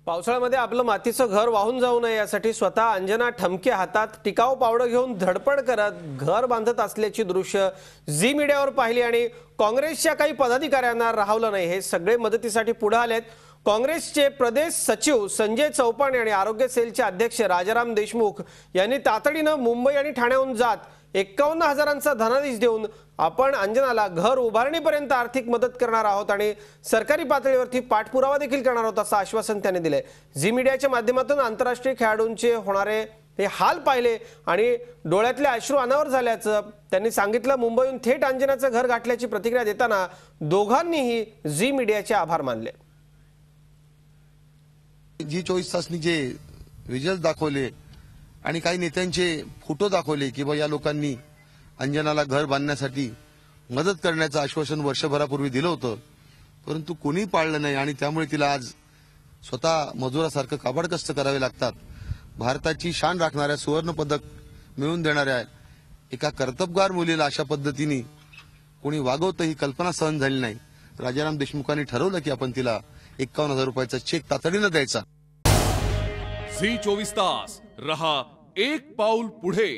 पावसाळ्यामध्ये आपलं मातीचं घर वाहून जाऊ नये यासाठी स्वतः अंजना ठमके हातात टिकाऊ पावडं घेऊन धडपड करत घर बांधत असल्याची दृश्य झी मीडियावर पाहिली आणि काँग्रेसच्या काही पदाधिकाऱ्यांना राहवलं नाही। हे सगळे मदतीसाठी पुढे आलेत। काँग्रेसचे प्रदेश सचिव संजय चौपाणे आणि आरोग्य सेलचे अध्यक्ष राजाराम देशमुख यांनी तातडीने मुंबई आणि ठाण्याहून जात 51,000चा धनादेश देऊन आपण अंजनाला घर उभारणीपर्यंत आर्थिक मदत करणार आहोत आणि सरकारी पातळीवरती पाठपुरावा देखील करणार आहोत असं आश्वासन त्यांनी दिले। झी मीडियाच्या माध्यमातून आंतरराष्ट्रीय खेळाडूंचे होणारे हे हाल पाहिले आणि डोळ्यातले अश्रू अनावर झाल्याचं त्यांनी सांगितलं। मुंबईहून थेट अंजनाचं घर गाठल्याची प्रतिक्रिया देताना दोघांनीही झी मीडियाचे आभार मानले। जी 24 तासनी जे विजल्स दाखवले आणि काही नेत्यांचे फोटो दाखवले की बा या लोकांनी अंजनाला घर बांधण्यासाठी मदत करण्याचं आश्वासन वर्षभरापूर्वी दिलं होतं, परंतु कोणी पाळलं नाही आणि त्यामुळे तिला आज स्वतः मजुरासारखं काबाड कष्ट करावे लागतात। भारताची शान राखणाऱ्या सुवर्ण पदक मिळवून देणाऱ्या एका कर्तबगार मुलीला अशा पद्धतीने कोणी वागवतं ही कल्पना सहन झाली नाही। राजाराम देशमुखांनी ठरवलं की आपण तिला 51,000 रुपयाचा चेक तातडीने द्यायचा। झी 24 तास रहा एक पाऊल पुढे।